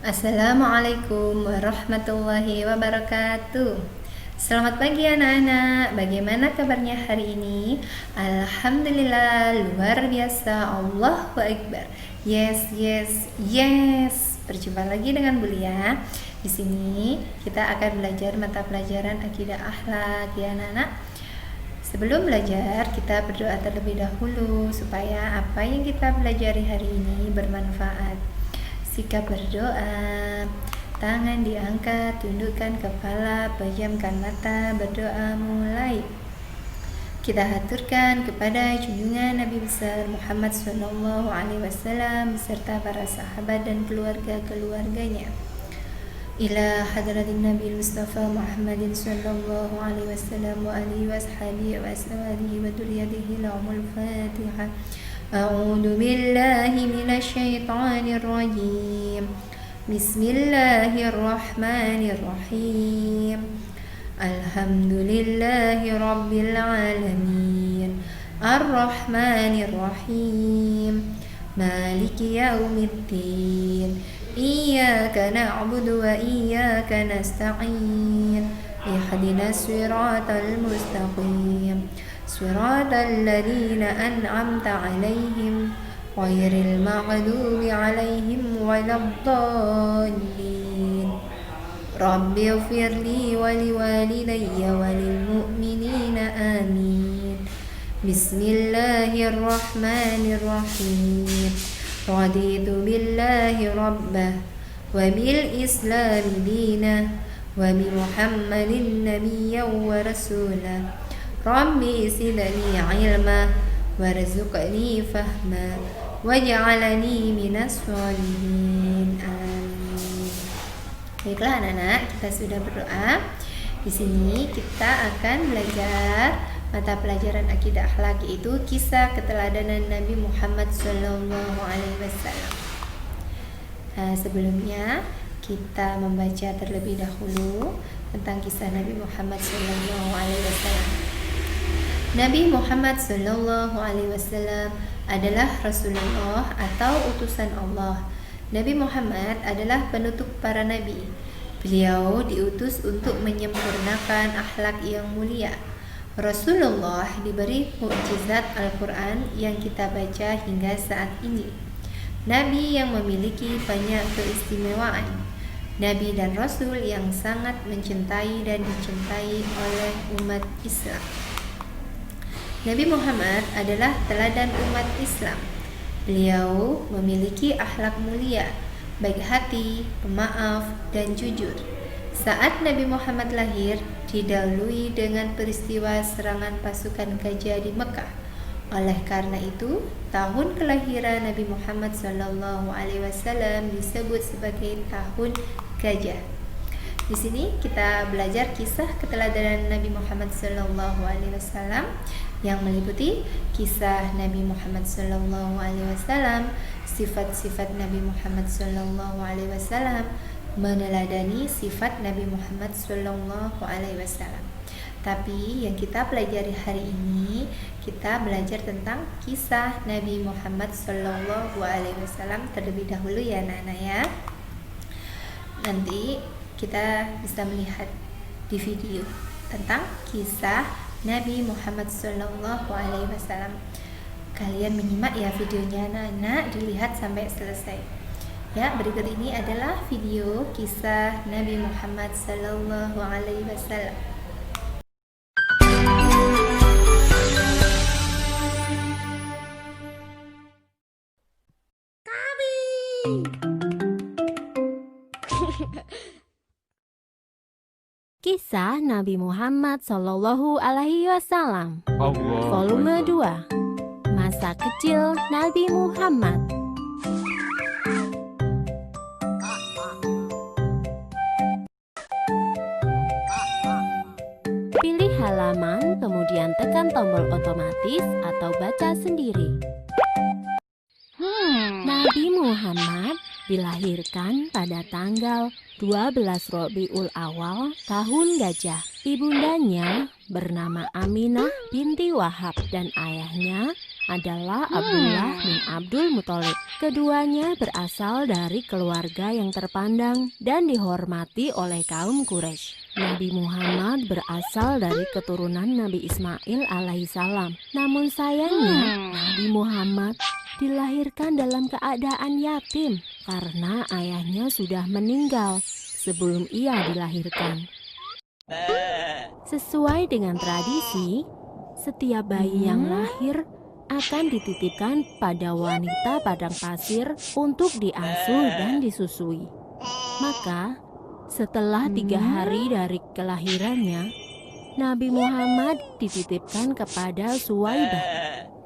Assalamualaikum warahmatullahi wabarakatuh. Selamat pagi anak-anak. Bagaimana kabarnya hari ini? Alhamdulillah, luar biasa. Allahu Akbar. Yes, yes, yes. Berjumpa lagi dengan Bulia. Di sini kita akan belajar mata pelajaran akidah akhlak ya anak-anak. Sebelum belajar, kita berdoa terlebih dahulu supaya apa yang kita pelajari hari ini bermanfaat. Sikap berdoa, tangan diangkat, tundukkan kepala, pejamkan mata, berdoa mulai. Kita haturkan kepada junjungan Nabi besar Muhammad SAW beserta para sahabat dan keluarga-keluarganya. Ila hadratin Nabi Mustafa Muhammadin sallallahu alaihi wasallam wa alihi wa ashabihi wa ashabihi wa duriyatihi lahumul Fatihah. A'udzu billahi minasy syaithanir rajim. Bismillahirrahmanirrahim. Alhamdulillahi rabbil alamin. Arrahmanir rahim. Maliki yaumiddin. Iyyaka na'budu wa iyyaka nasta'in. Ihdinas siratal mustaqim. صراط الذين أنعمت عليهم غير المغضوب عليهم ولا الضالين رب اغفر لي ولوالدي وللمؤمنين آمين بسم الله الرحمن الرحيم رضيت بالله ربا وبالإسلام دينا وبمحمد نبيا ورسولا Rabbi zidni ilma warzuqni fahma waj'alni minas sholihin. Amin. Baiklah anak-anak, kita sudah berdoa. Di sini kita akan belajar mata pelajaran akidah akhlak, yaitu kisah keteladanan Nabi Muhammad SAW. Sebelumnya kita membaca terlebih dahulu tentang kisah Nabi Muhammad SAW. Nabi Muhammad SAW adalah Rasulullah atau utusan Allah. Nabi Muhammad adalah penutup para nabi. Beliau diutus untuk menyempurnakan akhlak yang mulia. Rasulullah diberi mukjizat Al-Quran yang kita baca hingga saat ini. Nabi yang memiliki banyak keistimewaan. Nabi dan Rasul yang sangat mencintai dan dicintai oleh umat Islam. Nabi Muhammad adalah teladan umat Islam. Beliau memiliki akhlak mulia, baik hati, pemaaf, dan jujur. Saat Nabi Muhammad lahir, didahului dengan peristiwa serangan pasukan gajah di Mekah. Oleh karena itu, tahun kelahiran Nabi Muhammad SAW disebut sebagai tahun gajah. Di sini kita belajar kisah keteladanan Nabi Muhammad SAW yang meliputi kisah Nabi Muhammad SAW, sifat-sifat Nabi Muhammad SAW, meneladani sifat Nabi Muhammad SAW. Tapi yang kita pelajari hari ini, kita belajar tentang kisah Nabi Muhammad SAW terlebih dahulu ya anak-anak ya. Nanti kita bisa melihat di video tentang kisah Nabi Muhammad SAW. Kalian menyimak ya videonya anak-anak, dilihat sampai selesai. Ya, berikut ini adalah video kisah Nabi Muhammad SAW. Kisah Nabi Muhammad Sallallahu Alaihi Wasallam, Volume 2, Masa Kecil Nabi Muhammad. Pilih halaman, kemudian tekan tombol otomatis atau baca sendiri. Nabi Muhammad dilahirkan pada tanggal 12 Rabiul Awal tahun gajah. Ibundanya bernama Aminah binti Wahab dan ayahnya adalah Abdullah bin Abdul Muthalib. Keduanya berasal dari keluarga yang terpandang dan dihormati oleh kaum Quraisy. Nabi Muhammad berasal dari keturunan Nabi Ismail alaihissalam. Namun sayangnya Nabi Muhammad dilahirkan dalam keadaan yatim karena ayahnya sudah meninggal sebelum ia dilahirkan. Sesuai dengan tradisi, setiap bayi yang lahir akan dititipkan pada wanita padang pasir untuk diasuh dan disusui. Maka, setelah 3 hari dari kelahirannya, Nabi Muhammad dititipkan kepada Suwaibah.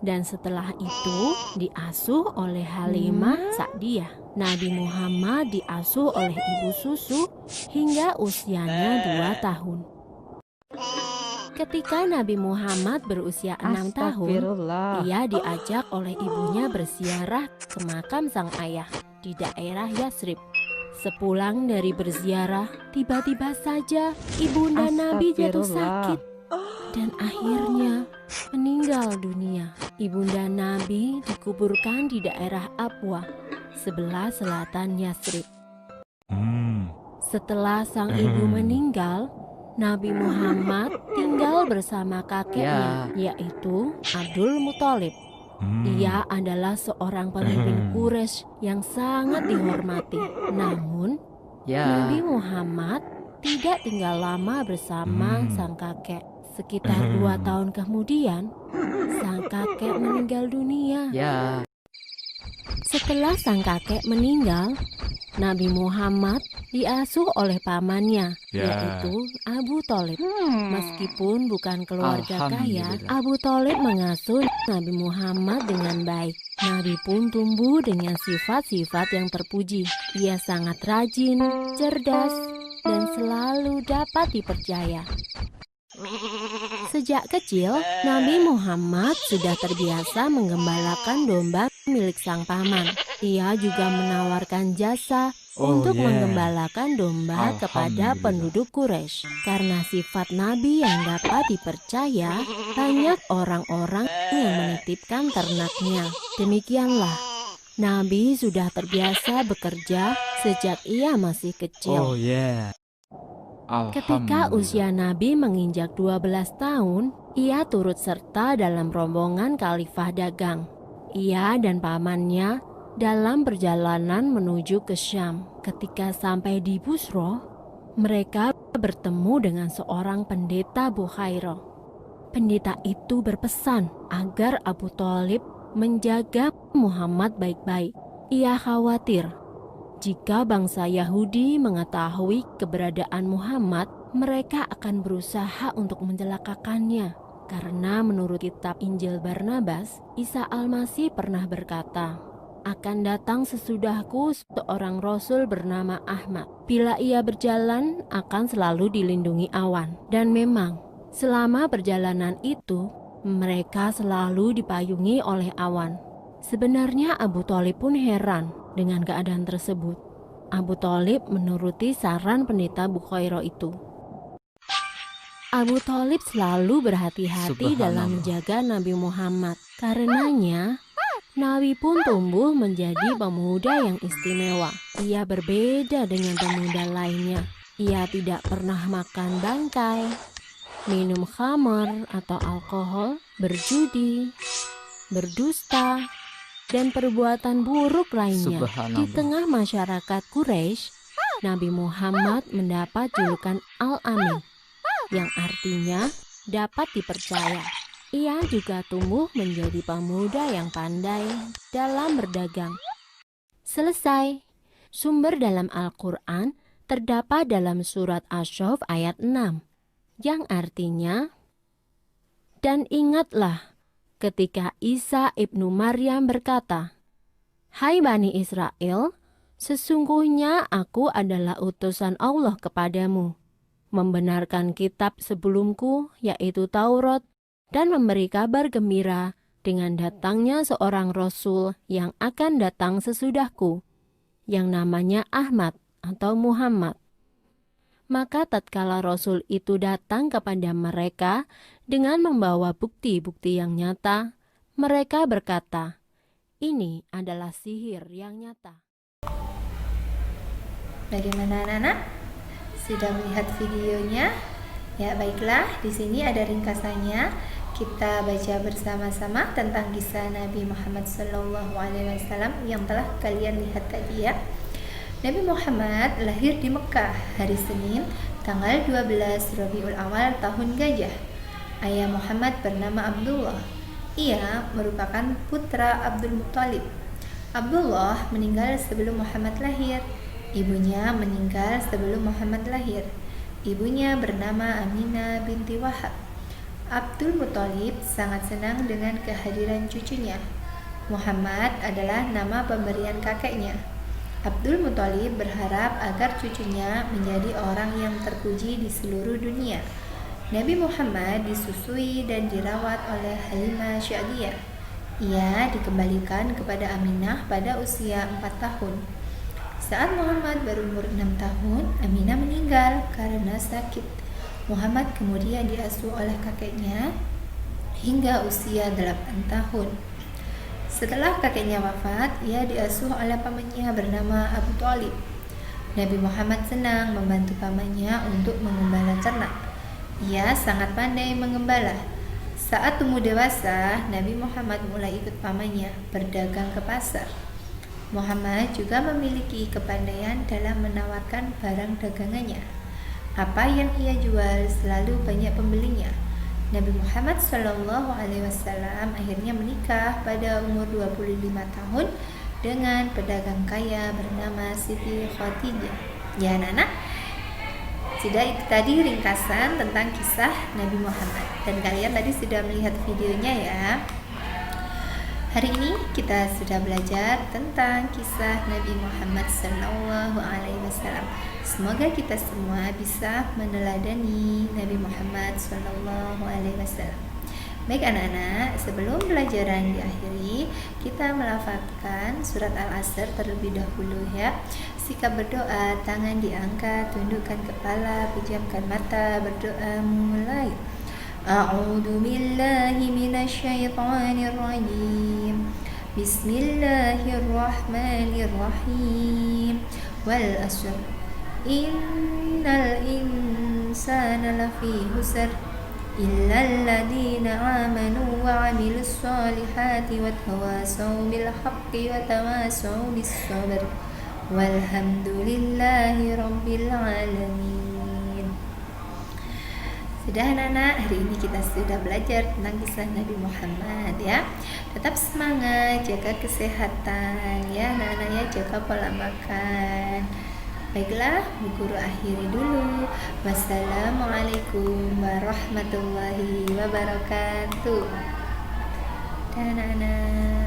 Dan setelah itu diasuh oleh Halimah Sa'diyah. Nabi Muhammad diasuh oleh ibu susu hingga usianya 2 tahun. Ketika Nabi Muhammad berusia 6 tahun, ia diajak oleh ibunya berziarah ke makam sang ayah di daerah Yatsrib. Sepulang dari berziarah, tiba-tiba saja ibunda Nabi jatuh sakit dan akhirnya meninggal dunia. Ibunda Nabi dikuburkan di daerah Abwa, sebelah selatan Yatsrib. Setelah sang ibu meninggal, Nabi Muhammad tinggal bersama kakeknya, yaitu Abdul Muthalib. Ia adalah seorang pemimpin Quraisy yang sangat dihormati. Namun, Nabi Muhammad tidak tinggal lama bersama sang kakek. Sekitar 2 tahun kemudian, sang kakek meninggal dunia. Setelah sang kakek meninggal, Nabi Muhammad diasuh oleh pamannya, yaitu Abu Thalib. Meskipun bukan keluarga kaya, Abu Thalib mengasuh Nabi Muhammad dengan baik. Nabi pun tumbuh dengan sifat-sifat yang terpuji. Ia sangat rajin, cerdas, dan selalu dapat dipercaya. Sejak kecil, Nabi Muhammad sudah terbiasa menggembalakan domba milik sang paman. Ia juga menawarkan jasa untuk menggembalakan domba kepada penduduk Quraisy. Karena sifat Nabi yang dapat dipercaya, banyak orang-orang yang menitipkan ternaknya. Demikianlah, Nabi sudah terbiasa bekerja sejak ia masih kecil. Ketika usia Nabi menginjak 12 tahun, ia turut serta dalam rombongan khalifah dagang. Ia dan pamannya dalam perjalanan menuju ke Syam. Ketika sampai di Busro, mereka bertemu dengan seorang pendeta Bukhairah. Pendeta itu berpesan agar Abu Thalib menjaga Muhammad baik-baik. Ia khawatir jika bangsa Yahudi mengetahui keberadaan Muhammad, mereka akan berusaha untuk mencelakakannya. Karena menurut kitab Injil Barnabas, Isa Al-Masih pernah berkata, "Akan datang sesudahku seorang rasul bernama Ahmad. Bila ia berjalan, akan selalu dilindungi awan." Dan memang, selama perjalanan itu, mereka selalu dipayungi oleh awan. Sebenarnya Abu Thalib pun heran dengan keadaan tersebut. Abu Thalib menuruti saran pendeta Bukhairah itu. Abu Thalib selalu berhati-hati dalam menjaga Nabi Muhammad. Karenanya, Nabi pun tumbuh menjadi pemuda yang istimewa. Ia berbeda dengan pemuda lainnya. Ia tidak pernah makan bangkai, minum khamar atau alkohol, berjudi, berdusta, dan perbuatan buruk lainnya. Di tengah masyarakat Quraisy, Nabi Muhammad mendapat julukan Al-Amin, yang artinya dapat dipercaya. Ia juga tumbuh menjadi pemuda yang pandai dalam berdagang. Selesai. Sumber dalam Al-Quran terdapat dalam surat Asy-Syaff ayat 6, yang artinya, "Dan ingatlah ketika Isa ibnu Maryam berkata, 'Hai Bani Israel, sesungguhnya aku adalah utusan Allah kepadamu, membenarkan kitab sebelumku yaitu Taurat, dan memberi kabar gembira dengan datangnya seorang Rasul yang akan datang sesudahku, yang namanya Ahmad atau Muhammad.' Maka tatkala Rasul itu datang kepada mereka dengan membawa bukti-bukti yang nyata, Mereka berkata, "Ini adalah sihir yang nyata." Bagaimana anak-anak? Sudah melihat videonya? Ya, baiklah, di sini ada ringkasannya. Kita baca bersama-sama tentang kisah Nabi Muhammad SAW yang telah kalian lihat tadi ya. Nabi Muhammad lahir di Mekah hari Senin tanggal 12 Rabiul Awal tahun Gajah. Ayah Muhammad bernama Abdullah. Ia merupakan putra Abdul Muthalib. Abdullah meninggal sebelum Muhammad lahir. Ibunya meninggal sebelum Muhammad lahir. Ibunya bernama Aminah binti Wahab. Abdul Muthalib sangat senang dengan kehadiran cucunya. Muhammad adalah nama pemberian kakeknya. Abdul Muthalib berharap agar cucunya menjadi orang yang terpuji di seluruh dunia. Nabi Muhammad disusui dan dirawat oleh Halimah Sya'diyah. Ia dikembalikan kepada Aminah pada usia 4 tahun. Saat Muhammad berumur 6 tahun, Aminah meninggal karena sakit. Muhammad kemudian diasuh oleh kakeknya hingga usia 8 tahun. Setelah kakeknya wafat, ia diasuh oleh pamannya bernama Abu Thalib. Nabi Muhammad senang membantu pamannya untuk mengembala ternak. Ia sangat pandai mengembala. Saat tumbuh dewasa, Nabi Muhammad mulai ikut pamannya berdagang ke pasar. Muhammad juga memiliki kepandaian dalam menawarkan barang dagangannya. Apa yang ia jual selalu banyak pembelinya. Nabi Muhammad SAW akhirnya menikah pada umur 25 tahun dengan pedagang kaya bernama Siti Khadijah. Ya anak-anak, sudah itu tadi ringkasan tentang kisah Nabi Muhammad. Dan kalian tadi sudah melihat videonya ya. Hari ini kita sudah belajar tentang kisah Nabi Muhammad SAW. Semoga kita semua bisa meneladani Nabi Muhammad SAW. Baik anak-anak, sebelum pelajaran diakhiri, kita melafalkan surat Al-Asr terlebih dahulu ya. Sikap berdoa, tangan diangkat, tundukkan kepala, pejamkan mata, berdoa mulai. A'udzu billahi minasyaitonir rajim. Bismillahirrahmanirrahim. Wal 'ashr. Innal insana lafi khusr illal ladzina amanu wa 'amilus solihati wa tawasaw bil haqqi wa tawasaw bis sabr. Walhamdulillahi rabbil alamin. Sudah anak-anak, hari ini kita sudah belajar tentang kisah Nabi Muhammad ya. Tetap semangat, jaga kesehatan ya anak-anak ya, jaga pola makan. Baiklah, Bu Guru akhiri dulu. Wassalamualaikum warahmatullahi wabarakatuh. Dan anak-anak.